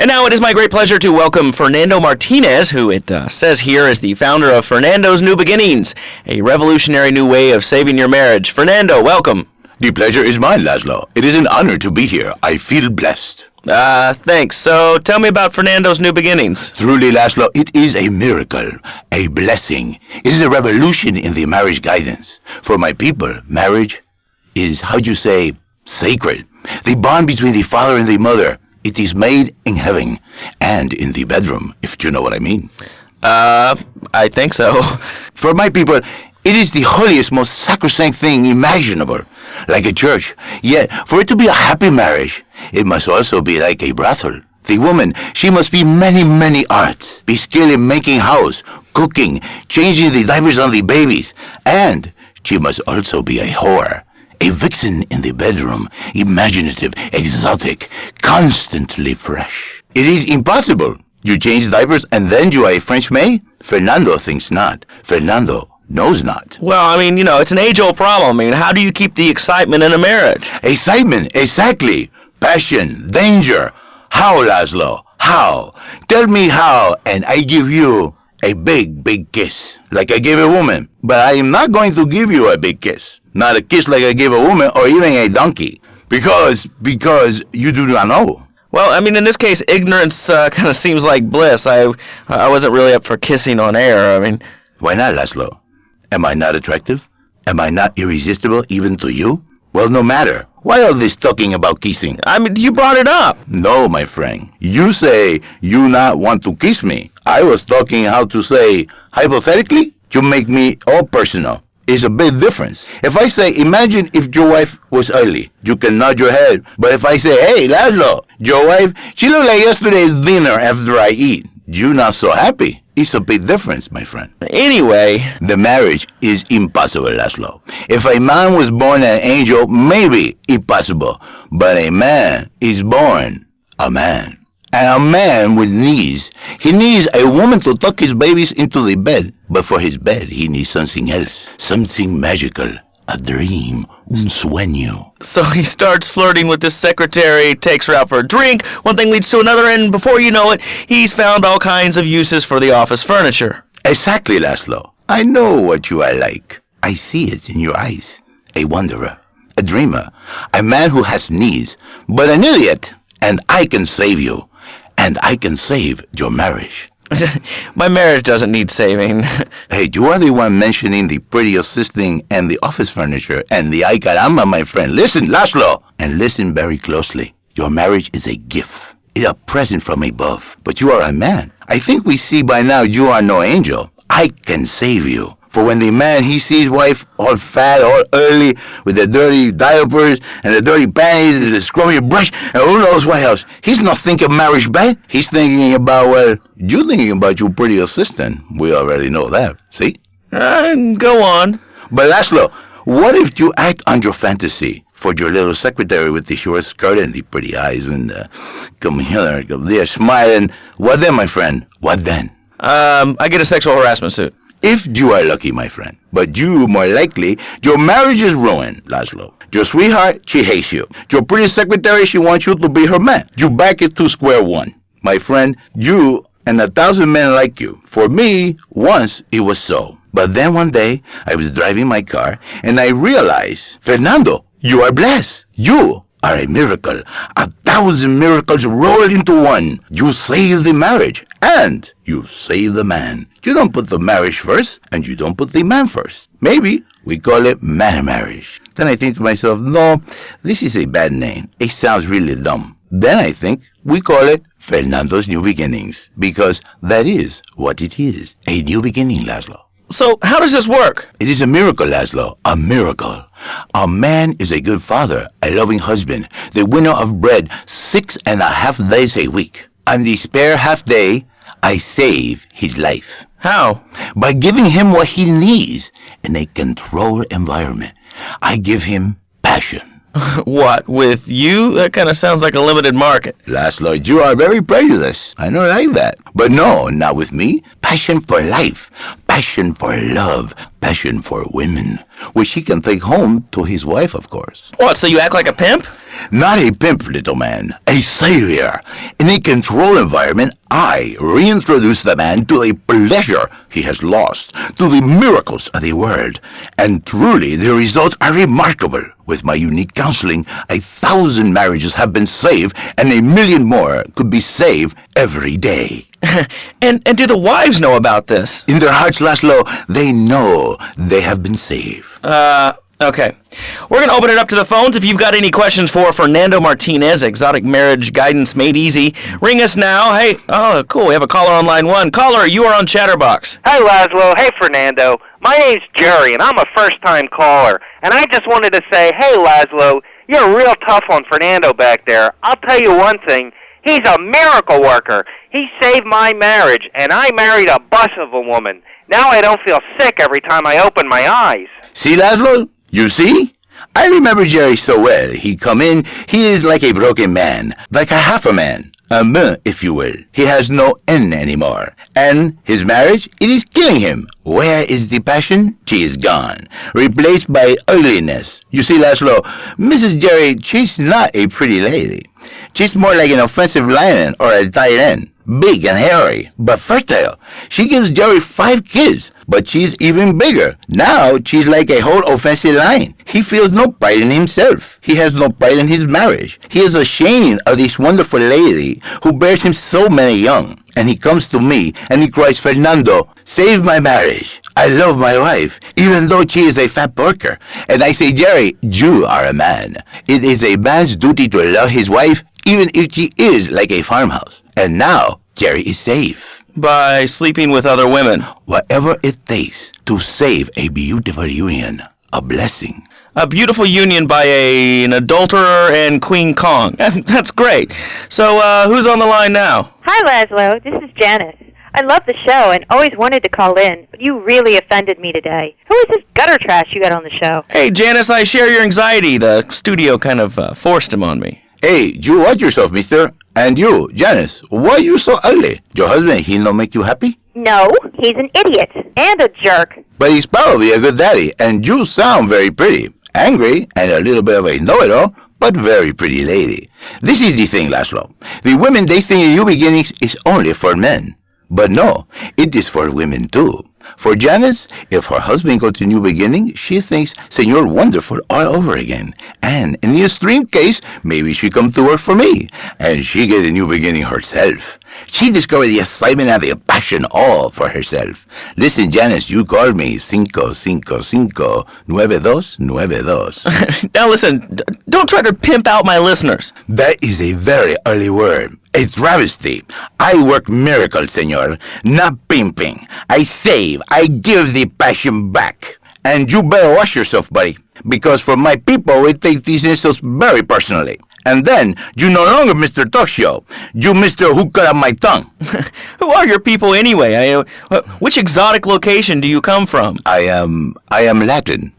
And now it is my great pleasure to welcome Fernando Martinez, who it says here is the founder of Fernando's New Beginnings, a revolutionary new way of saving your marriage. Fernando, welcome. The pleasure is mine, Laszlo. It is an honor to be here. I feel blessed. Thanks. So tell me about Fernando's New Beginnings. Truly, Laszlo, it is a miracle, a blessing. It is a revolution in the marriage guidance. For my people, marriage is, sacred. The bond between the father and the mother. It is made in heaven and in the bedroom, if you know what I mean. I think so. For my people, it is the holiest, most sacrosanct thing imaginable, like a church. Yet, for it to be a happy marriage, it must also be like a brothel. The woman, she must be many arts, be skilled in making house, cooking, changing the diapers on the babies, and she must also be a whore. A vixen in the bedroom, imaginative, exotic, constantly fresh. It is impossible. You change diapers and then you are a French maid? Fernando thinks not. Fernando knows not. Well, I mean, it's an age-old problem. I mean, how do you keep the excitement in a marriage? Excitement, exactly. Passion, danger. How, Laszlo? How? Tell me how, and I give you a big kiss, like I gave a woman. But I am not going to give you a big kiss. Not a kiss like I gave a woman or even a donkey. Because you do not know. Well, I mean, in this case, ignorance kind of seems like bliss. I wasn't really up for kissing on air. I mean... Why not, Laszlo? Am I not attractive? Am I not irresistible even to you? Well, no matter. Why all this talking about kissing? I mean, you brought it up. No, my friend. You say you not want to kiss me. I was talking how to say, hypothetically, to make me all personal. It's a big difference. If I say, imagine if your wife was ugly, you can nod your head. But if I say, hey, Laszlo, your wife, she looked like yesterday's dinner after I eat. You not so happy. It's a big difference, my friend. Anyway, the marriage is impossible, Laszlo. If a man was born an angel, maybe impossible. But a man is born a man. And a man with knees, he needs a woman to tuck his babies into the bed. But for his bed, he needs something else. Something magical. A dream. Un sueño. So he starts flirting with this secretary, takes her out for a drink, one thing leads to another, and before you know it, he's found all kinds of uses for the office furniture. Exactly, Laszlo. I know what you are like. I see it in your eyes. A wanderer. A dreamer. A man who has knees. But an idiot. And I can save you. And I can save your marriage. My marriage doesn't need saving. Hey, you are the one mentioning the pretty assisting and the office furniture and the ay caramba, my friend. Listen, Laszlo, and listen very closely. Your marriage is a gift. It's a present from above. But you are a man. I think we see by now you are no angel. I can save you. For when the man, he sees wife all fat, all early, with the dirty diapers and the dirty panties and the scrubby brush and who knows what else, he's not thinking marriage bad. He's thinking about, well, you're thinking about your pretty assistant. We already know that, see? Go on. But Laszlo, what if you act on your fantasy for your little secretary with the short skirt and the pretty eyes and come here, come there, smiling? What then, my friend? What then? I get a sexual harassment suit. If you are lucky, my friend. But you, more likely, your marriage is ruined, Laszlo. Your sweetheart, she hates you. Your pretty secretary, she wants you to be her man. You back it to square one. My friend, you and 1,000 men like you. For me, once it was so. But then one day, I was driving my car, and I realized, Fernando, you are blessed. You are a miracle. 1,000 miracles rolled into one. You save the marriage, and you save the man. You don't put the marriage first, and you don't put the man first. Maybe we call it man marriage. Then I think to myself, no, this is a bad name. It sounds really dumb. Then I think we call it Fernando's New Beginnings, because that is what it is, a new beginning, Laszlo. So how does this work? It is a miracle, Laszlo, a miracle. A man is a good father, a loving husband, the winner of bread 6.5 days a week. On the spare half day, I save his life. How? By giving him what he needs in a controlled environment. I give him passion. What, with you? That kind of sounds like a limited market. Laszlo, you are very prejudiced. I don't like that. But no, not with me. Passion for life. passion for love, passion for women, which he can take home to his wife, of course. What, so you act like a pimp? Not a pimp, little man, a savior. In a controlled environment, I reintroduce the man to the pleasure he has lost, to the miracles of the world. And truly, the results are remarkable. With my unique counseling, 1,000 marriages have been saved, and 1,000,000 more could be saved every day. And do the wives know about this? In their hearts, Laszlo, they know they have been saved. Okay. We're going to open it up to the phones. If you've got any questions for Fernando Martinez, Exotic Marriage Guidance Made Easy, ring us now. Hey, oh, cool. We have a caller on line 1. Caller, you are on Chatterbox. Hi, Laszlo. Hey, Fernando. My name's Jerry, and I'm a first-time caller. And I just wanted to say, hey, Laszlo, you're real tough on Fernando back there. I'll tell you one thing. He's a miracle worker. He saved my marriage, and I married a bus of a woman. Now I don't feel sick every time I open my eyes. See, Laszlo? You see? I remember Jerry so well. He'd come in, he is like a broken man, like a half a man. A man, if you will. He has no N anymore. And his marriage, it is killing him. Where is the passion? She is gone. Replaced by ugliness. You see, Laszlo, Mrs. Jerry, she's not a pretty lady. She's more like an offensive lion or a tight end. Big and hairy, but fertile. She gives Jerry 5 kids, but she's even bigger. Now she's like a whole offensive lion. He feels no pride in himself. He has no pride in his marriage. He is ashamed of this wonderful lady who bears him so many young. And he comes to me and he cries, Fernando, save my marriage. I love my wife, even though she is a fat porker. And I say, Jerry, you are a man. It is a man's duty to love his wife, even if she is like a farmhouse. And now, Jerry is safe. By sleeping with other women. Whatever it takes to save a beautiful union. A blessing. A beautiful union by an adulterer and Queen Kong. That's great. So, who's on the line now? Hi, Laszlo. This is Janice. I love the show and always wanted to call in, but you really offended me today. Who is this gutter trash you got on the show? Hey, Janice, I share your anxiety. The studio kind of forced him on me. Hey, you watch yourself, mister. And you, Janice, why are you so ugly? Your husband, he not make you happy? No, he's an idiot and a jerk. But he's probably a good daddy, and you sound very pretty. Angry, and a little bit of a know-it-all, but very pretty lady. This is the thing, Laszlo. The women, they think new beginnings is only for men. But no, it is for women too. For Janice, if her husband goes to new beginning, she thinks Senor Wonderful all over again. And in the extreme case, maybe she come to work for me, and she get a new beginning herself. She discovered the excitement and the passion all for herself. Listen, Janice, you called me 555-9292. Now listen, don't try to pimp out my listeners. That is a very early word. A travesty. I work miracles, senor, not pimping. I save. I give the passion back. And you better watch yourself, buddy, because for my people, we take these insults very personally. And then, you no longer Mr. Talk Show. You Mr. Who Cut Out My Tongue. Who are your people anyway? Which exotic location do you come from? I am Latin.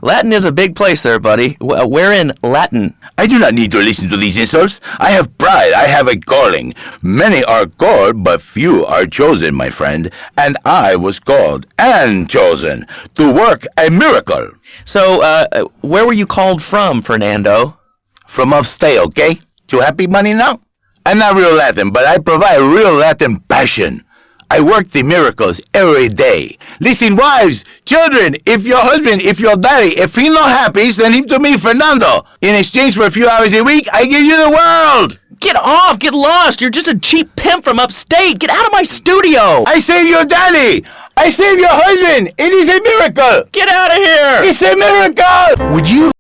Latin is a big place there, buddy. Where in Latin? I do not need to listen to these insults. I have pride. I have a calling. Many are called, but few are chosen, my friend. And I was called and chosen to work a miracle. So, where were you called from, Fernando? From upstate, okay? You happy, money, now? I'm not real Latin, but I provide real Latin passion. I work the miracles every day. Listen, wives, children, if your husband, if your daddy, if he's not happy, send him to me, Fernando. In exchange for a few hours a week, I give you the world. Get off! Get lost! You're just a cheap pimp from upstate! Get out of my studio! I save your daddy! I save your husband! It is a miracle! Get out of here! It's a miracle! Would you